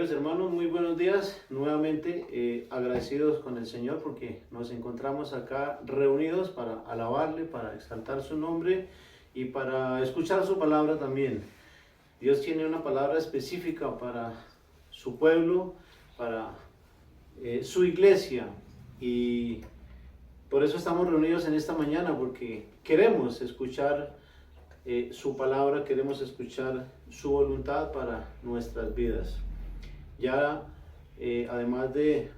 Queridos hermanos, muy buenos días. Nuevamente agradecidos con el Señor porque nos encontramos acá reunidos para alabarle, para exaltar su nombre y para escuchar su palabra también. Dios tiene una palabra específica para su pueblo, para su iglesia, y por eso estamos reunidos en esta mañana, porque queremos escuchar su palabra, queremos escuchar su voluntad para nuestras vidas. Ya además de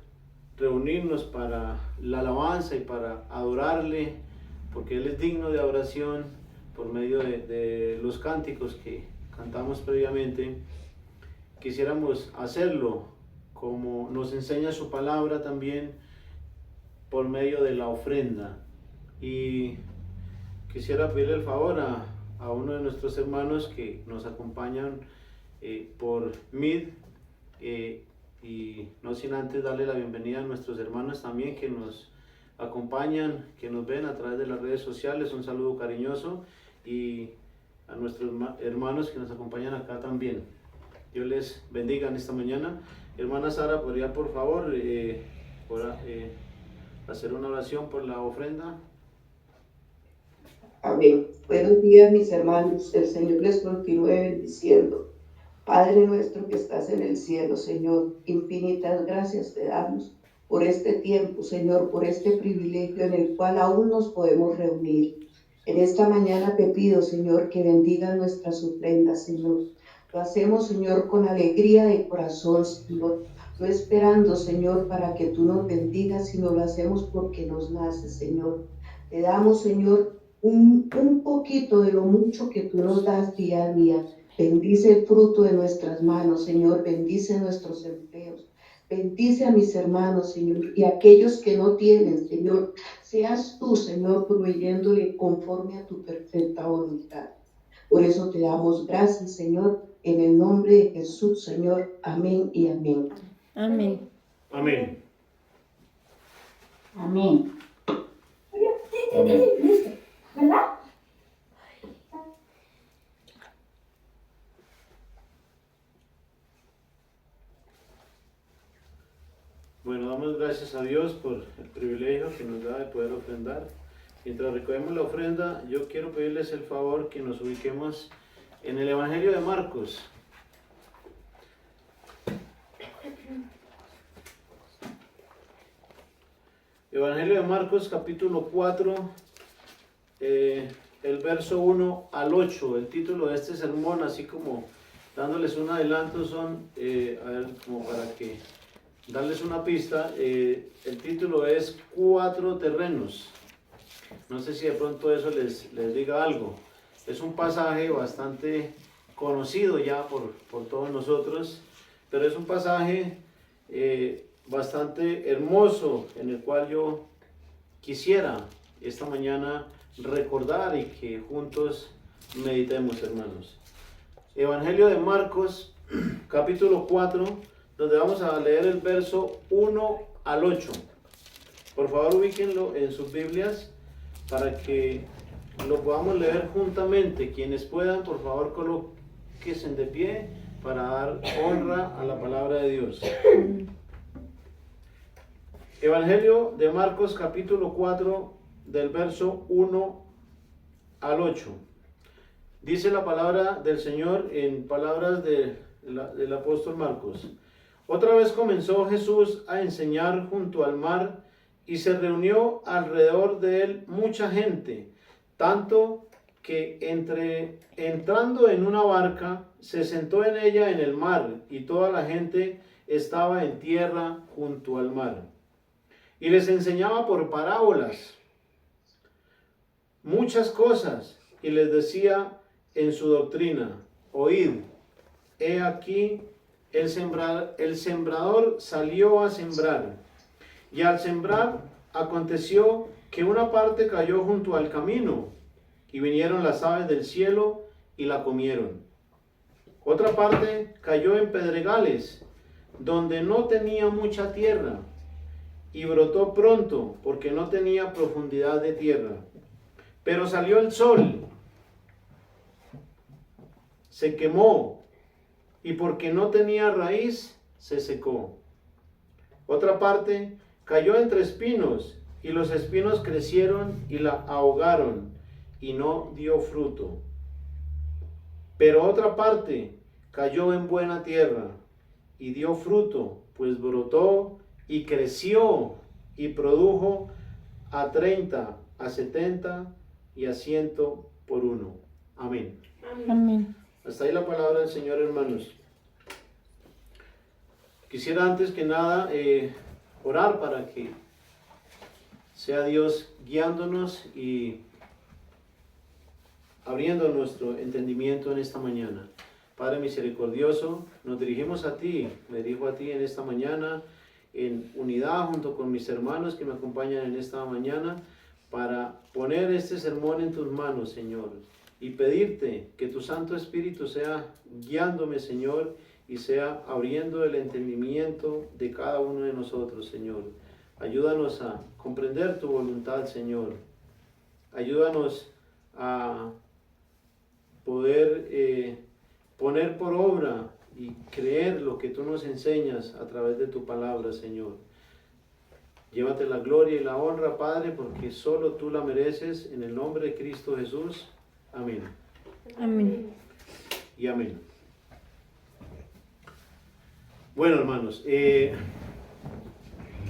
reunirnos para la alabanza y para adorarle, porque Él es digno de adoración por medio de los cánticos que cantamos previamente, quisiéramos hacerlo como nos enseña su palabra también, por medio de la ofrenda. Y quisiera pedirle el favor a uno de nuestros hermanos que nos acompañan por Meet, y no sin antes darle la bienvenida a nuestros hermanos también que nos acompañan, que nos ven a través de las redes sociales. Un saludo cariñoso, y a nuestros hermanos que nos acompañan acá también. Dios les bendiga en esta mañana. Hermana Sara, ¿podría por favor hacer una oración por la ofrenda? Amén. Buenos días, mis hermanos. El Señor les continúe bendiciendo. Padre nuestro que estás en el cielo, Señor, infinitas gracias te damos por este tiempo, Señor, por este privilegio en el cual aún nos podemos reunir. En esta mañana te pido, Señor, que bendiga nuestras ofrendas, Señor. Lo hacemos, Señor, con alegría de corazón, Señor. No esperando, Señor, para que tú nos bendigas, sino lo hacemos porque nos nace, Señor. Te damos, Señor, un poquito de lo mucho que tú nos das día a día. Bendice el fruto de nuestras manos, Señor. Bendice nuestros empleos. Bendice a mis hermanos, Señor, y a aquellos que no tienen, Señor. Seas tú, Señor, proveyéndole conforme a tu perfecta voluntad. Por eso te damos gracias, Señor, en el nombre de Jesús, Señor. Amén y amén. Amén. Amén. Amén. ¿Verdad? Bueno, damos gracias a Dios por el privilegio que nos da de poder ofrendar. Mientras recogemos la ofrenda, yo quiero pedirles el favor que nos ubiquemos en el Evangelio de Marcos. Evangelio de Marcos, capítulo 4, el verso 1 al 8. El título de este sermón, así como dándoles un adelanto, son, a ver, como para que darles una pista, el título es 4 terrenos. No sé si de pronto eso les diga algo. Es un pasaje bastante conocido ya por todos nosotros, pero es un pasaje bastante hermoso, en el cual yo quisiera esta mañana recordar y que juntos meditemos, hermanos. Evangelio de Marcos, capítulo 4, donde vamos a leer el verso 1 al 8. Por favor, ubíquenlo en sus Biblias para que lo podamos leer juntamente. Quienes puedan, por favor, colóquense de pie para dar honra a la palabra de Dios. Evangelio de Marcos, capítulo 4, del verso 1 al 8. Dice la palabra del Señor en palabras del apóstol Marcos. Otra vez comenzó Jesús a enseñar junto al mar, y se reunió alrededor de él mucha gente, tanto que entrando en una barca, se sentó en ella en el mar, y toda la gente estaba en tierra junto al mar. Y les enseñaba por parábolas muchas cosas, y les decía en su doctrina: oíd, he aquí el sembrador salió a sembrar. Y al sembrar aconteció que una parte cayó junto al camino, y vinieron las aves del cielo y la comieron. Otra parte cayó en pedregales, donde no tenía mucha tierra, y brotó pronto, porque no tenía profundidad de tierra. Pero salió el sol, se quemó, y porque no tenía raíz, se secó. Otra parte cayó entre espinos, y los espinos crecieron y la ahogaron, y no dio fruto. Pero otra parte cayó en buena tierra, y dio fruto, pues brotó y creció, y produjo a 30, a 70 y a 100 por uno. Amén. Amén. Hasta ahí la palabra del Señor, hermanos. Quisiera antes que nada orar para que sea Dios guiándonos y abriendo nuestro entendimiento en esta mañana. Padre misericordioso, nos dirigimos a ti, me dirijo a ti en esta mañana, en unidad junto con mis hermanos que me acompañan en esta mañana, para poner este sermón en tus manos, Señor, y pedirte que tu Santo Espíritu sea guiándome, Señor, y sea abriendo el entendimiento de cada uno de nosotros, Señor. Ayúdanos a comprender tu voluntad, Señor. Ayúdanos a poder poner por obra y creer lo que tú nos enseñas a través de tu palabra, Señor. Llévate la gloria y la honra, Padre, porque solo tú la mereces, en el nombre de Cristo Jesús. Amén. Amén. Y amén. Bueno, hermanos,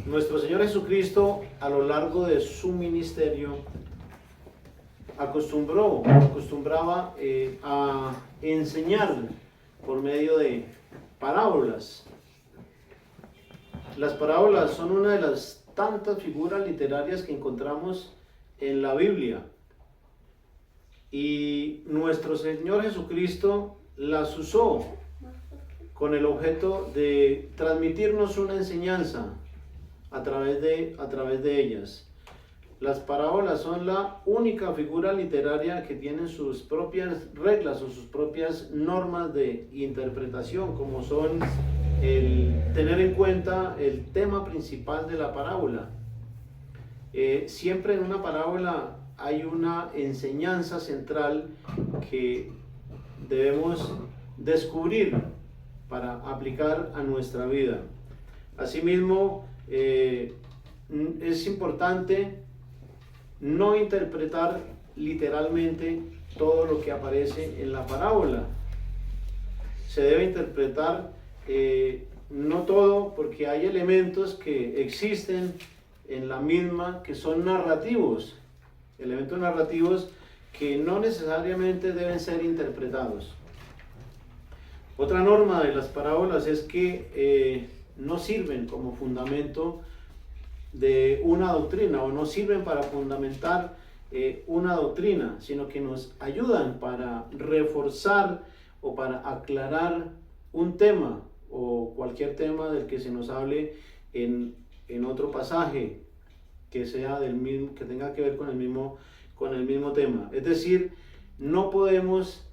nuestro Señor Jesucristo, a lo largo de su ministerio, acostumbraba a enseñar por medio de parábolas. Las parábolas son una de las tantas figuras literarias que encontramos en la Biblia. Y nuestro Señor Jesucristo las usó con el objeto de transmitirnos una enseñanza a través de ellas. Las parábolas son la única figura literaria que tienen sus propias reglas o sus propias normas de interpretación, como son el tener en cuenta el tema principal de la parábola. Siempre en una parábola hay una enseñanza central que debemos descubrir para aplicar a nuestra vida. Asimismo, es importante no interpretar literalmente todo lo que aparece en la parábola. Se debe interpretar no todo, porque hay elementos que existen en la misma que son narrativos, elementos narrativos que no necesariamente deben ser interpretados. Otra norma de las parábolas es que no sirven como fundamento de una doctrina, o no sirven para fundamentar una doctrina, sino que nos ayudan para reforzar o para aclarar un tema o cualquier tema del que se nos hable en otro pasaje que sea del mismo, que tenga que ver con el mismo tema. Es decir, no podemos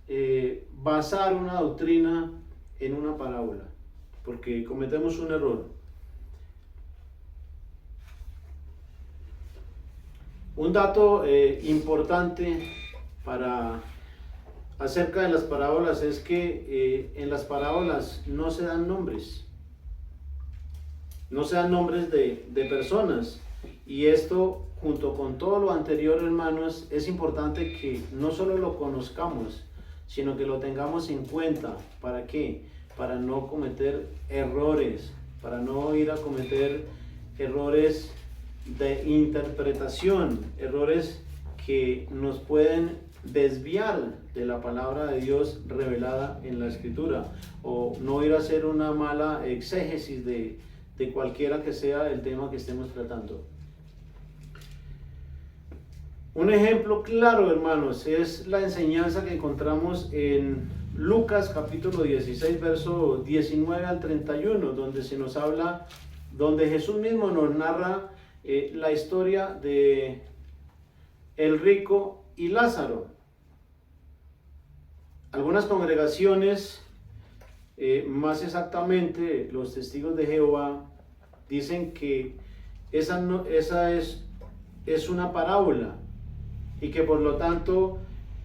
basar una doctrina en una parábola, porque cometemos un error. Un dato importante acerca de las parábolas es que en las parábolas no se dan nombres. No se dan nombres de personas. Y esto, junto con todo lo anterior, hermanos, es importante que no solo lo conozcamos, sino que lo tengamos en cuenta. ¿Para qué? Para no cometer errores, para no ir a cometer errores de interpretación, errores que nos pueden desviar de la palabra de Dios revelada en la Escritura, o no ir a hacer una mala exégesis de cualquiera que sea el tema que estemos tratando. Un ejemplo claro, hermanos, es la enseñanza que encontramos en Lucas capítulo 16, verso 19 al 31, donde se nos habla, donde Jesús mismo nos narra la historia de el rico y Lázaro. Algunas congregaciones, más exactamente los testigos de Jehová, dicen que esa es una parábola, y que por lo tanto,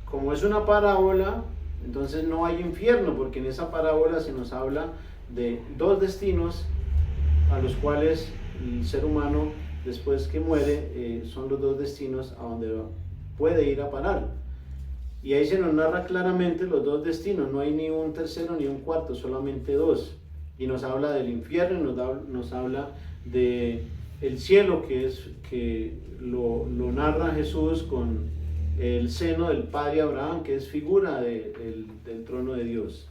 como es una parábola, entonces no hay infierno, porque en esa parábola se nos habla de dos destinos a los cuales el ser humano, después que muere, son los dos destinos a donde puede ir a parar. Y ahí se nos narra claramente los dos destinos, no hay ni un tercero ni un cuarto, solamente dos. Y nos habla del infierno, nos habla de el cielo, que lo narra Jesús con el seno del padre Abraham, que es figura del trono de Dios.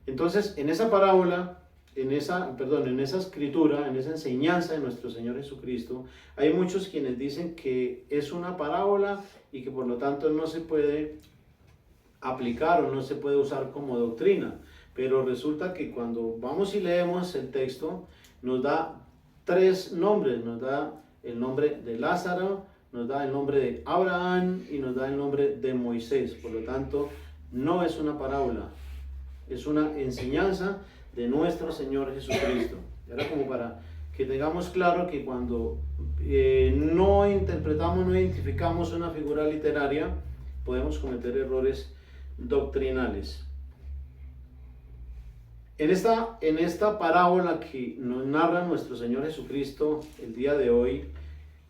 Entonces, en esa parábola, en esa escritura, en esa enseñanza de nuestro Señor Jesucristo, hay muchos quienes dicen que es una parábola y que por lo tanto no se puede aplicar o no se puede usar como doctrina. Pero resulta que cuando vamos y leemos el texto, nos da tres nombres, nos da el nombre de Lázaro, nos da el nombre de Abraham y nos da el nombre de Moisés. Por lo tanto, no es una parábola, es una enseñanza de nuestro Señor Jesucristo. Era como para que tengamos claro que cuando no interpretamos, no identificamos una figura literaria, podemos cometer errores doctrinales. En esta parábola que nos narra nuestro Señor Jesucristo el día de hoy,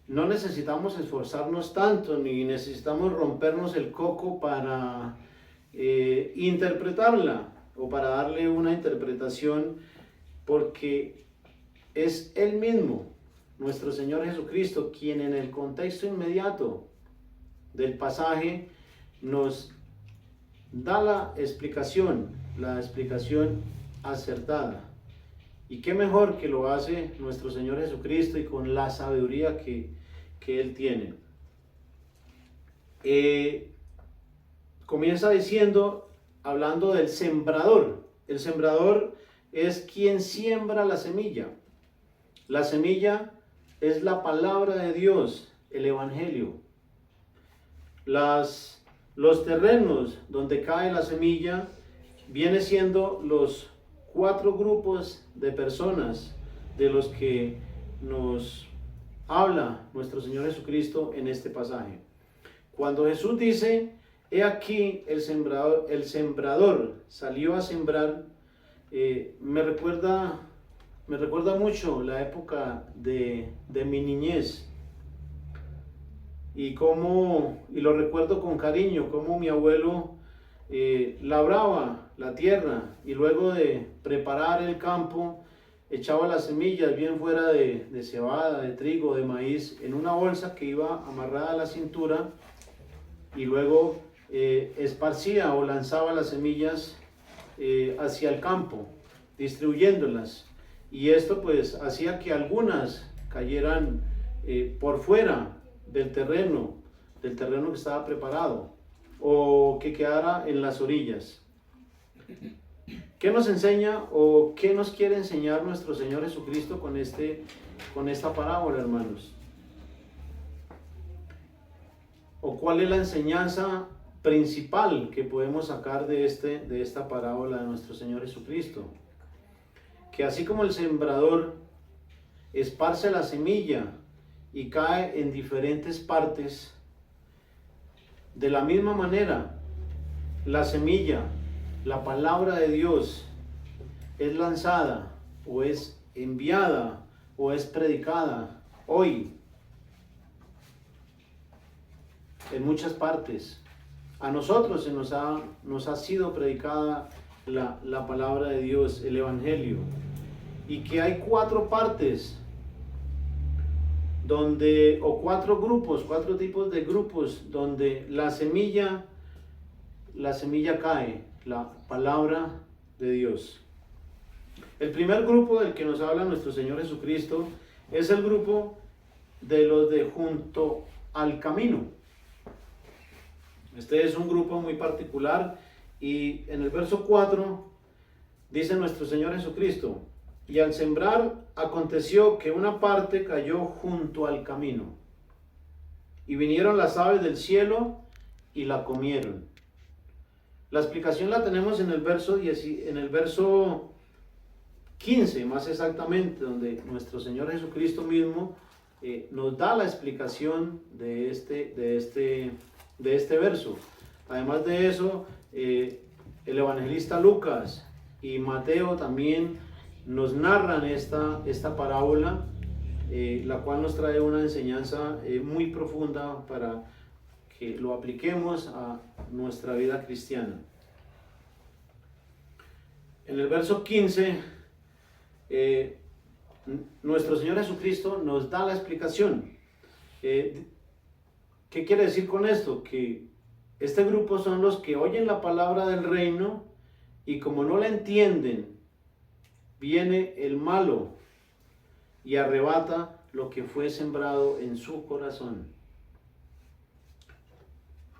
no necesitamos esforzarnos tanto, ni necesitamos rompernos el coco para interpretarla o para darle una interpretación, porque es Él mismo, nuestro Señor Jesucristo, quien en el contexto inmediato del pasaje nos da la explicación acertada. Y qué mejor que lo hace nuestro Señor Jesucristo y con la sabiduría que Él tiene. Comienza diciendo, hablando del sembrador. El sembrador es quien siembra la semilla. La semilla es la palabra de Dios, el Evangelio. Los terrenos donde cae la semilla viene siendo los 4 grupos de personas de los que nos habla nuestro Señor Jesucristo en este pasaje. Cuando Jesús dice, he aquí el sembrador salió a sembrar, me recuerda mucho la época de mi niñez, y lo recuerdo con cariño, como mi abuelo labraba la tierra y luego de preparar el campo echaba las semillas, bien fuera de cebada, de trigo, de maíz, en una bolsa que iba amarrada a la cintura, y luego esparcía o lanzaba las semillas hacia el campo, distribuyéndolas. Y esto pues hacía que algunas cayeran por fuera del terreno que estaba preparado, o que quedara en las orillas. ¿Qué nos enseña o qué nos quiere enseñar nuestro Señor Jesucristo con esta parábola, hermanos? ¿O cuál es la enseñanza principal que podemos sacar de esta parábola de nuestro Señor Jesucristo? Que así como el sembrador esparce la semilla y cae en diferentes partes, de la misma manera, la semilla, la palabra de Dios, es lanzada o es enviada o es predicada hoy en muchas partes. A nosotros nos ha sido predicada la palabra de Dios, el Evangelio, y que hay 4 partes o 4 tipos de grupos donde la semilla cae, la palabra de Dios. El primer grupo del que nos habla nuestro Señor Jesucristo es el grupo de los de junto al camino. Este es un grupo muy particular, y en el verso 4 dice nuestro Señor Jesucristo: y al sembrar aconteció que una parte cayó junto al camino, y vinieron las aves del cielo y la comieron. La explicación la tenemos en el verso 15, más exactamente, donde nuestro Señor Jesucristo mismo nos da la explicación de este verso. Además de eso, el evangelista Lucas y Mateo también nos narran esta parábola, la cual nos trae una enseñanza muy profunda para que lo apliquemos a nuestra vida cristiana. En el verso 15, nuestro Señor Jesucristo nos da la explicación. ¿Qué quiere decir con esto? Que este grupo son los que oyen la palabra del reino y como no la entienden, viene el malo y arrebata lo que fue sembrado en su corazón.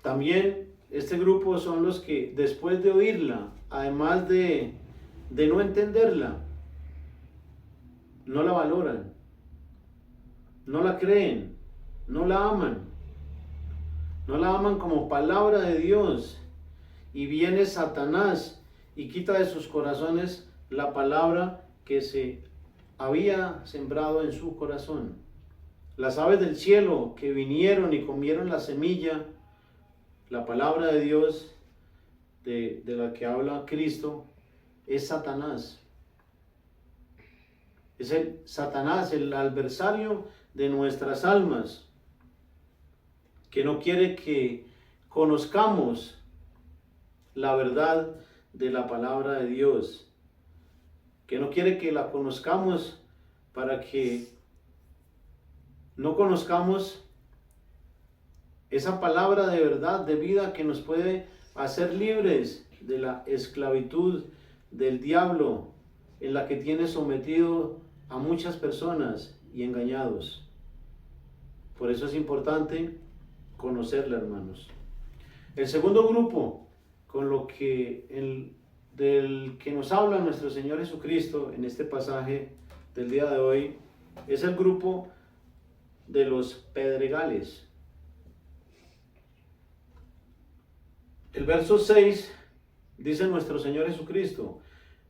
También este grupo son los que después de oírla, además de no entenderla, no la valoran, no la creen, no la aman. No la aman como palabra de Dios. Y viene Satanás y quita de sus corazones la palabra que se había sembrado en su corazón. Las aves del cielo que vinieron y comieron la semilla, la palabra de Dios de la que habla Cristo, es Satanás. Es el Satanás, el adversario de nuestras almas, que no quiere que conozcamos la verdad de la palabra de Dios, que no quiere que la conozcamos para que no conozcamos esa palabra de verdad, de vida, que nos puede hacer libres de la esclavitud del diablo en la que tiene sometido a muchas personas y engañados. Por eso es importante conocerla, hermanos. El segundo grupo del que nos habla nuestro Señor Jesucristo en este pasaje del día de hoy es el grupo de los pedregales. El verso 6 dice nuestro Señor Jesucristo,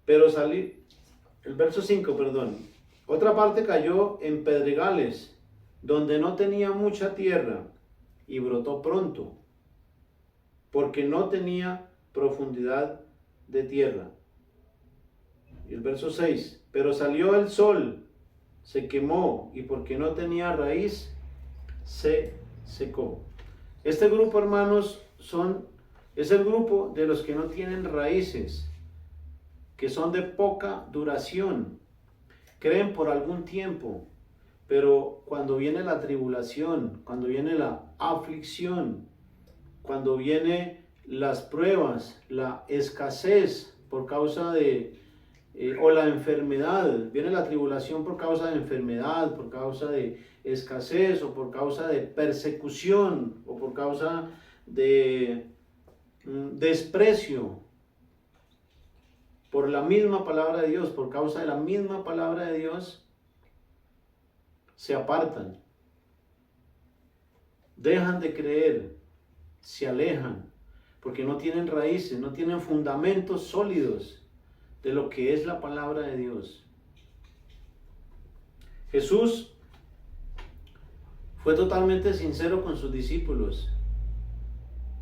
el verso 5, perdón, otra parte cayó en pedregales, donde no tenía mucha tierra, y brotó pronto, porque no tenía profundidad de tierra. Y el verso 6, pero salió el sol, se quemó, y porque no tenía raíz, se secó. Este grupo, hermanos, es el grupo de los que no tienen raíces, que son de poca duración, creen por algún tiempo, pero cuando viene la tribulación, cuando viene la aflicción, cuando vienen las pruebas, la escasez por causa o la enfermedad, viene la tribulación por causa de enfermedad, por causa de escasez, o por causa de persecución, o por causa de desprecio por la misma palabra de Dios, por causa de la misma palabra de Dios, se apartan, dejan de creer, se alejan, porque no tienen raíces, no tienen fundamentos sólidos de lo que es la palabra de Dios. Jesús fue totalmente sincero con sus discípulos.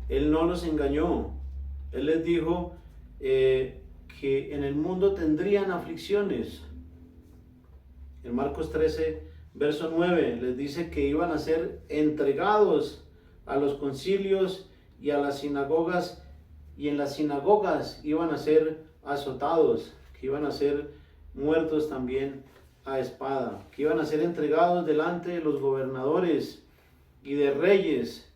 Él no los engañó. Él les dijo que en el mundo tendrían aflicciones. En Marcos 13, verso 9, les dice que iban a ser entregados a los concilios y a las sinagogas, y en las sinagogas iban a ser azotados, que iban a ser muertos también a espada, que iban a ser entregados delante de los gobernadores y de reyes,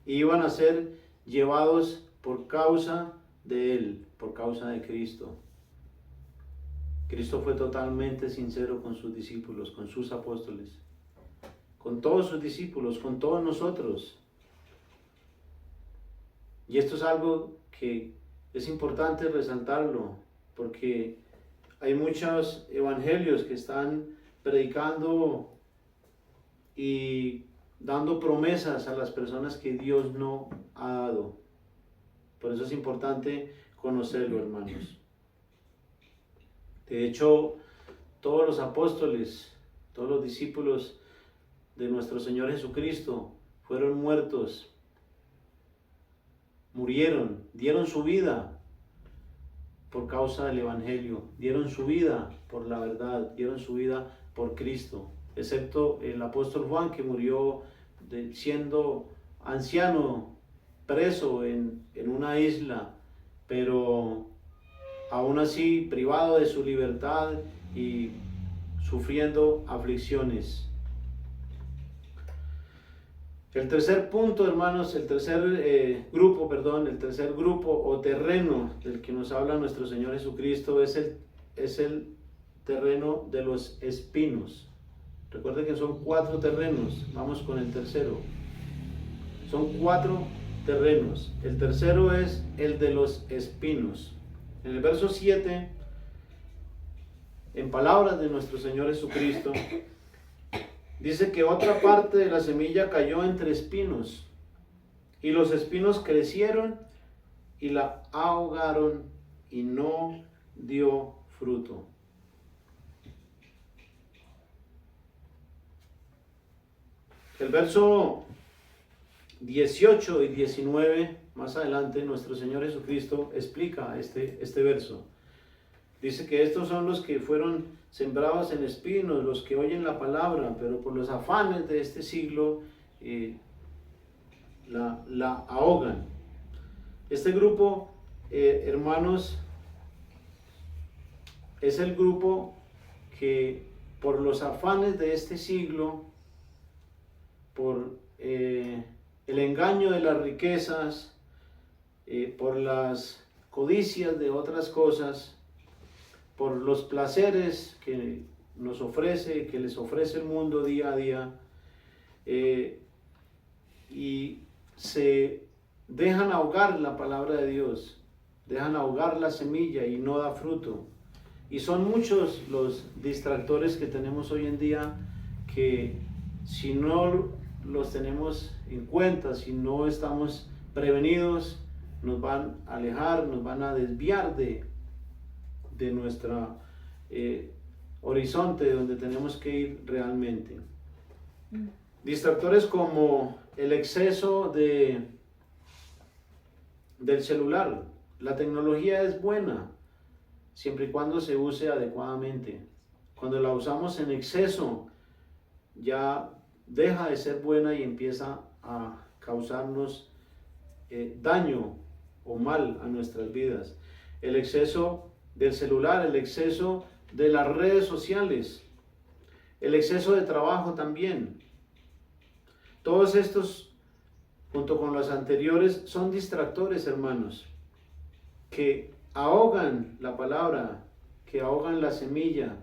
y iban a ser llevados por causa de Él, por causa de Cristo. Cristo fue totalmente sincero con sus discípulos, con sus apóstoles, con todos sus discípulos, con todos nosotros. Y esto es algo que es importante resaltarlo, porque hay muchos evangelios que están predicando y dando promesas a las personas que Dios no ha dado. Por eso es importante conocerlo, hermanos. De hecho, todos los apóstoles, todos los discípulos de nuestro Señor Jesucristo fueron muertos, murieron, dieron su vida por causa del Evangelio, dieron su vida por la verdad, dieron su vida por Cristo, excepto el apóstol Juan, que murió siendo anciano, preso en una isla, pero aún así privado de su libertad y sufriendo aflicciones. El tercer punto, hermanos, el tercer grupo o terreno del que nos habla nuestro Señor Jesucristo es el terreno de los espinos. Recuerden que son 4 terrenos, vamos con el tercero. Son 4 terrenos. El tercero es el de los espinos. En el verso 7, en palabras de nuestro Señor Jesucristo, dice que otra parte de la semilla cayó entre espinos, y los espinos crecieron y la ahogaron y no dio fruto. El verso 18 y 19, más adelante, nuestro Señor Jesucristo explica este verso. Dice que estos son los que fueron sembrados en espinos, los que oyen la palabra, pero por los afanes de este siglo la ahogan. Este grupo, hermanos, es el grupo que por los afanes de este siglo, por el engaño de las riquezas, por las codicias de otras cosas, por los placeres que nos ofrece, que les ofrece el mundo día a día, y se dejan ahogar la palabra de Dios, dejan ahogar la semilla y no da fruto. Y son muchos los distractores que tenemos hoy en día, que si no los tenemos en cuenta, si no estamos prevenidos, nos van a alejar, nos van a desviar de nuestro horizonte, de donde tenemos que ir realmente. Distractores como el exceso del celular. La tecnología es buena siempre y cuando se use adecuadamente. Cuando la usamos en exceso, ya deja de ser buena y empieza a causarnos daño o mal a nuestras vidas. El exceso del celular, el exceso de las redes sociales, el exceso de trabajo también. Todos estos, junto con los anteriores, son distractores, hermanos, que ahogan la palabra, que ahogan la semilla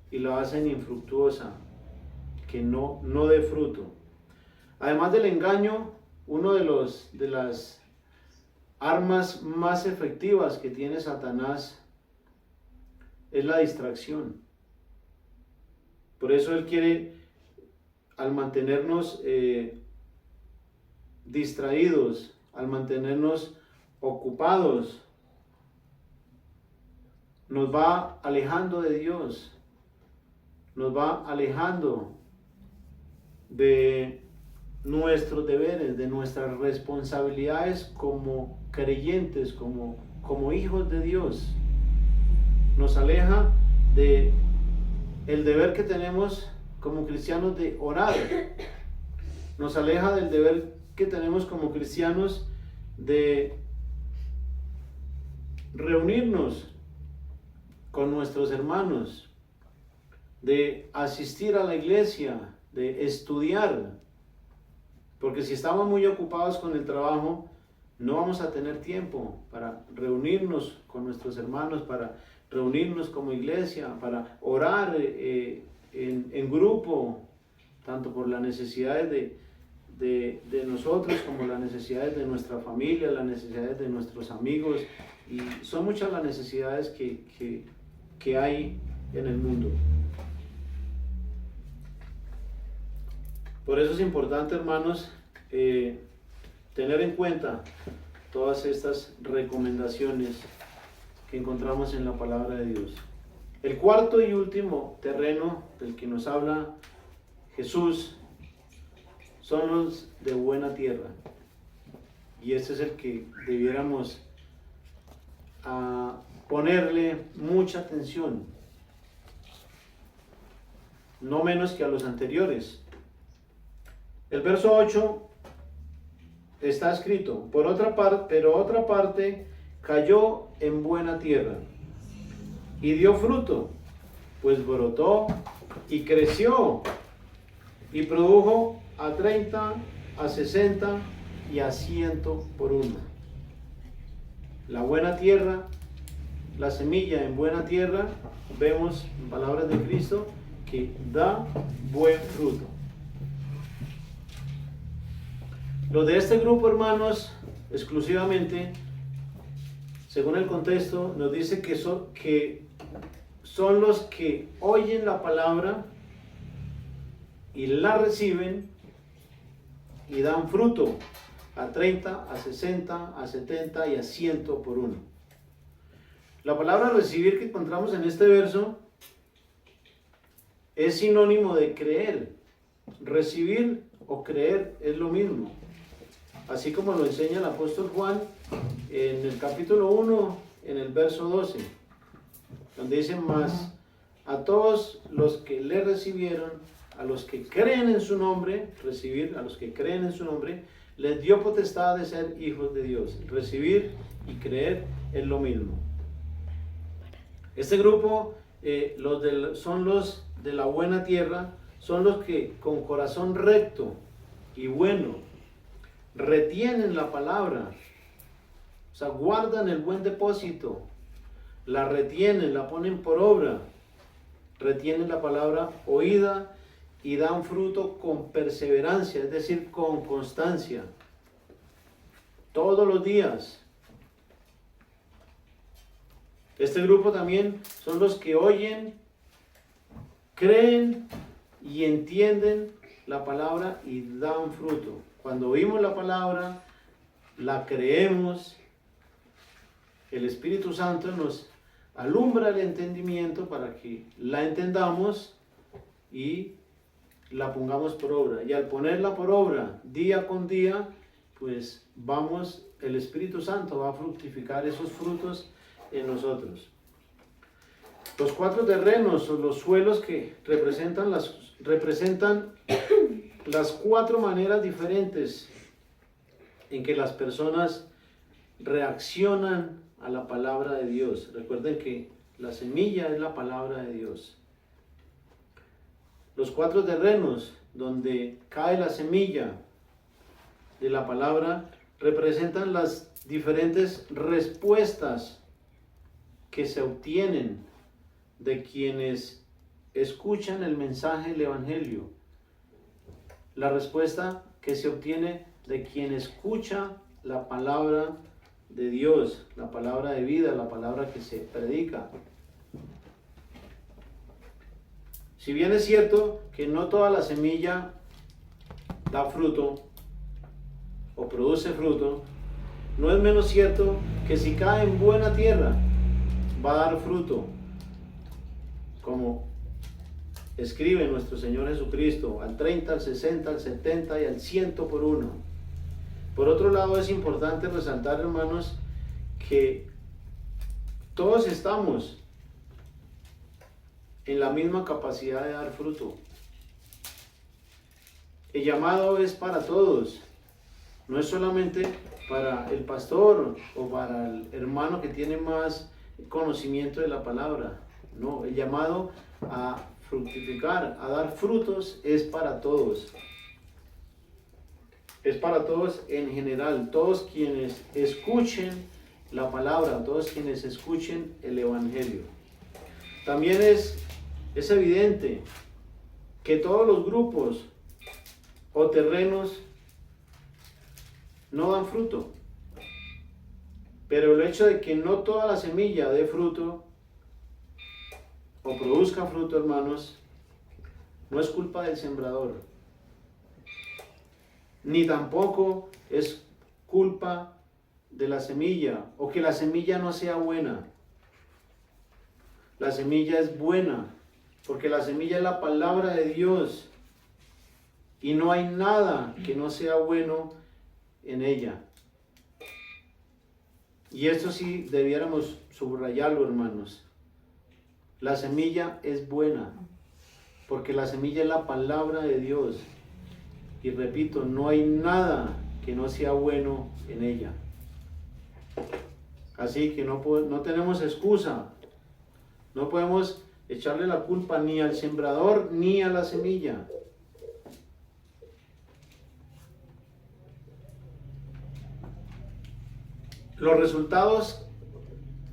y la hacen infructuosa, que no dé fruto. Además del engaño, uno de las armas más efectivas que tiene Satanás es la distracción. Por eso él quiere, al mantenernos distraídos, al mantenernos ocupados, nos va alejando de Dios, nos va alejando de nuestros deberes, de nuestras responsabilidades como creyentes, como hijos de Dios. Nos aleja de el deber que tenemos como cristianos de orar. Nos aleja del deber que tenemos como cristianos de reunirnos con nuestros hermanos, de asistir a la iglesia, de estudiar. Porque si estamos muy ocupados con el trabajo, no vamos a tener tiempo para reunirnos con nuestros hermanos, para reunirnos como iglesia, para orar en grupo, tanto por las necesidades de nosotros como las necesidades de nuestra familia, las necesidades de nuestros amigos. Y son muchas las necesidades que hay en el mundo. Por eso es importante, hermanos, tener en cuenta todas estas recomendaciones que encontramos en la palabra de Dios. El cuarto y último terreno del que nos habla Jesús son los de buena tierra. Y este es el que debiéramos ponerle mucha atención, no menos que a los anteriores. El verso 8 está escrito, pero otra parte cayó en buena tierra y dio fruto, pues brotó y creció y produjo a 30, a 60 y a 100 por uno. La buena tierra, la semilla en buena tierra, vemos en palabras de Cristo que da buen fruto. Los de este grupo, hermanos, exclusivamente, según el contexto, nos dice que son los que oyen la palabra y la reciben y dan fruto a 30, a 60, a 70 y a 100 por uno. La palabra recibir que encontramos en este verso es sinónimo de creer. Recibir o creer es lo mismo. Así como lo enseña el apóstol Juan en el capítulo 1, en el verso 12, donde dice: mas a todos los que le recibieron, a los que creen en su nombre, recibir, a los que creen en su nombre, les dio potestad de ser hijos de Dios. Recibir y creer es lo mismo. Este grupo son los de la buena tierra, son los que con corazón recto y bueno retienen la palabra, o sea, guardan el buen depósito, la retienen, la ponen por obra, retienen la palabra oída y dan fruto con perseverancia, es decir, con constancia, todos los días. Este grupo también son los que oyen, creen y entienden la palabra y dan fruto. Cuando oímos la palabra, la creemos, el Espíritu Santo nos alumbra el entendimiento para que la entendamos y la pongamos por obra. Y al ponerla por obra día con día, pues el Espíritu Santo va a fructificar esos frutos en nosotros. Los 4 terrenos o los suelos que representan las 4 maneras diferentes en que las personas reaccionan a la palabra de Dios. Recuerden que la semilla es la palabra de Dios. Los 4 terrenos donde cae la semilla de la palabra representan las diferentes respuestas que se obtienen de quienes escuchan el mensaje del Evangelio. La respuesta que se obtiene de quien escucha la palabra de Dios, la palabra de vida, la palabra que se predica. Si bien es cierto que no toda la semilla da fruto o produce fruto, no es menos cierto que si cae en buena tierra va a dar fruto, como escribe nuestro Señor Jesucristo, al 30, al 60, al 70 y al 100 por uno. Por otro lado, es importante resaltar, hermanos, que todos estamos en la misma capacidad de dar fruto. El llamado es para todos, no es solamente para el pastor o para el hermano que tiene más conocimiento de la palabra. No, el llamado a fructificar, a dar frutos es para todos. Es para todos en general, todos quienes escuchen la palabra, todos quienes escuchen el Evangelio. También es evidente que todos los grupos o terrenos no dan fruto. Pero el hecho de que no toda la semilla dé fruto o produzca fruto, hermanos, no es culpa del sembrador, ni tampoco es culpa de la semilla o que la semilla no sea buena. La semilla es buena porque la semilla es la palabra de Dios y no hay nada que no sea bueno en ella. Y esto sí debiéramos subrayarlo, hermanos. La semilla es buena, porque la semilla es la palabra de Dios. Y repito, no hay nada que no sea bueno en ella. Así que no tenemos excusa. No podemos echarle la culpa ni al sembrador ni a la semilla. Los resultados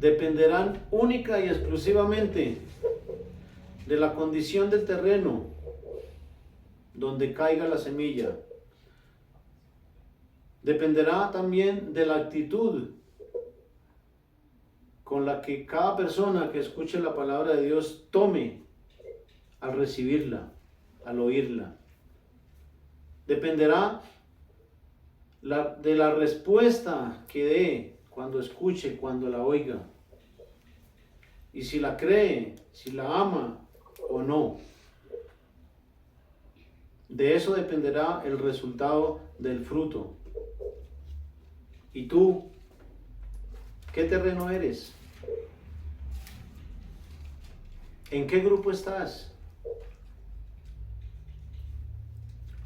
dependerán única y exclusivamente de la condición del terreno donde caiga la semilla. Dependerá también de la actitud con la que cada persona que escuche la palabra de Dios tome al recibirla, al oírla. Dependerá de la respuesta que dé cuando escuche, cuando la oiga. Y si la cree, si la ama o no. De eso dependerá el resultado del fruto. ¿Y tú? ¿Qué terreno eres? ¿En qué grupo estás?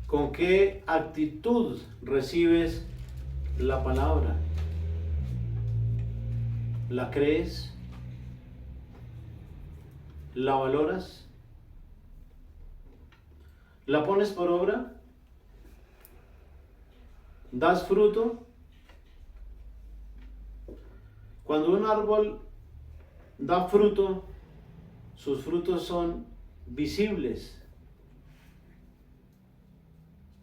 ¿Con qué actitud recibes la palabra? ¿La crees? ¿La valoras? ¿La pones por obra? ¿Das fruto? Cuando un árbol da fruto, sus frutos son visibles,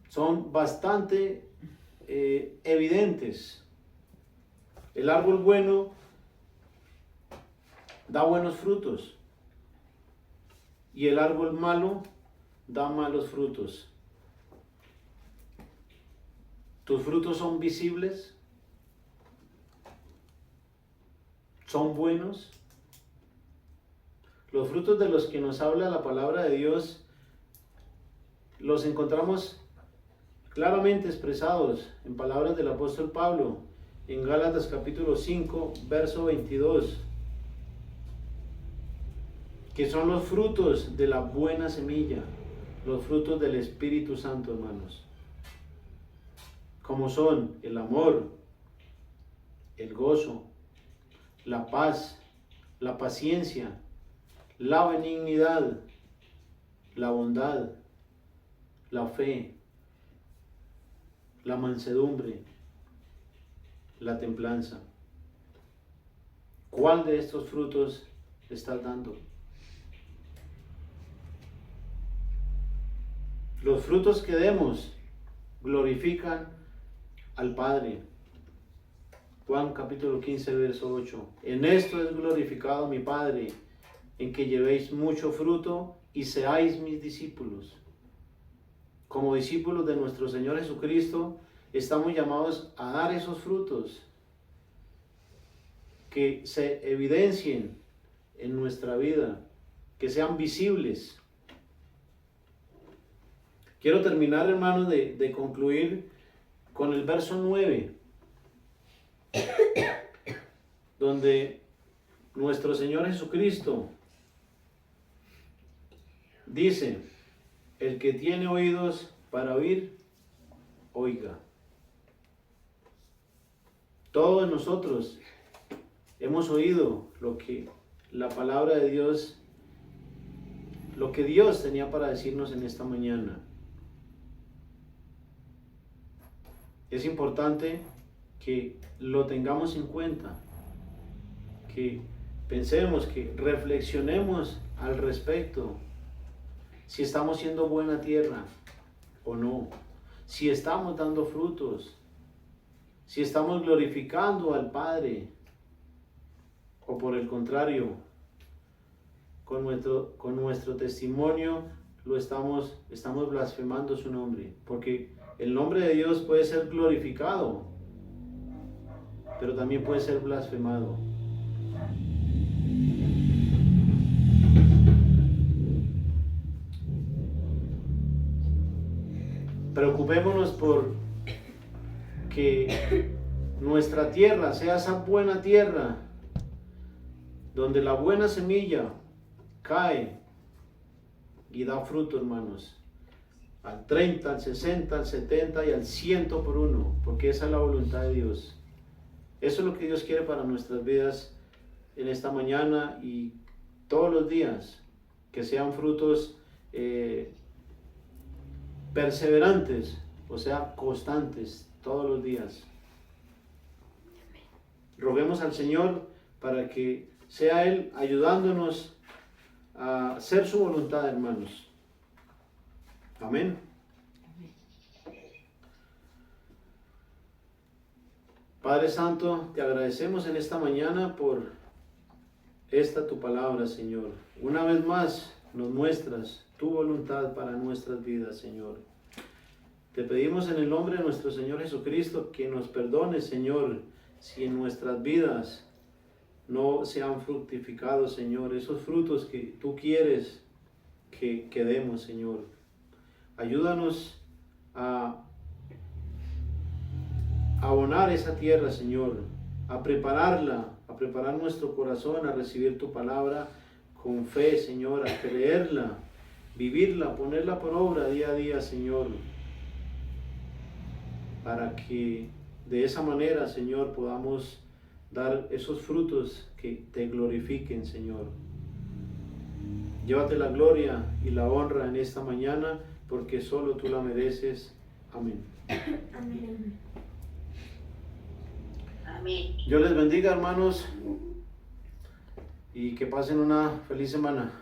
son bastante evidentes. El árbol bueno da buenos frutos y el árbol malo da malos frutos. ¿Tus frutos son visibles? ¿Son buenos? Los frutos de los que nos habla la palabra de Dios los encontramos claramente expresados en palabras del apóstol Pablo en Gálatas capítulo 5, verso 22, que son los frutos de la buena semilla, los frutos del Espíritu Santo, hermanos, como son el amor, el gozo, la paz, la paciencia, la benignidad, la bondad, la fe, la mansedumbre, la templanza. ¿Cuál de estos frutos estás dando? Los frutos que demos glorifican al Padre. Juan capítulo 15, verso 8. En esto es glorificado mi Padre, en que llevéis mucho fruto y seáis mis discípulos. Como discípulos de nuestro Señor Jesucristo, estamos llamados a dar esos frutos que se evidencien en nuestra vida, que sean visibles. Quiero terminar, hermanos, de concluir con el verso 9, donde nuestro Señor Jesucristo dice: el que tiene oídos para oír, oiga. Todos nosotros hemos oído lo que la palabra de Dios, lo que Dios tenía para decirnos en esta mañana. Es importante que lo tengamos en cuenta, que pensemos, que reflexionemos al respecto, si estamos siendo buena tierra o no, si estamos dando frutos, si estamos glorificando al Padre, o por el contrario, con nuestro testimonio estamos blasfemando su nombre, porque el nombre de Dios puede ser glorificado, pero también puede ser blasfemado. Preocupémonos por que nuestra tierra sea esa buena tierra, donde la buena semilla cae y da fruto, hermanos, al 30, al 60, al 70 y al 100 por uno, porque esa es la voluntad de Dios. Eso es lo que Dios quiere para nuestras vidas en esta mañana y todos los días, que sean frutos perseverantes, o sea, constantes, todos los días. Roguemos al Señor para que sea Él ayudándonos a hacer su voluntad, hermanos. Amén. Padre Santo, te agradecemos en esta mañana por esta tu palabra, Señor. Una vez más nos muestras tu voluntad para nuestras vidas, Señor. Te pedimos en el nombre de nuestro Señor Jesucristo que nos perdones, Señor, si en nuestras vidas no se han fructificado, Señor, esos frutos que tú quieres que demos, Señor. Ayúdanos a abonar esa tierra, Señor, a prepararla, a preparar nuestro corazón, a recibir tu palabra con fe, Señor, a creerla, vivirla, ponerla por obra día a día, Señor, para que de esa manera, Señor, podamos dar esos frutos que te glorifiquen, Señor. Llévate la gloria y la honra en esta mañana, porque solo tú la mereces. Amén. Amén. Amén. Dios les bendiga, hermanos, y que pasen una feliz semana.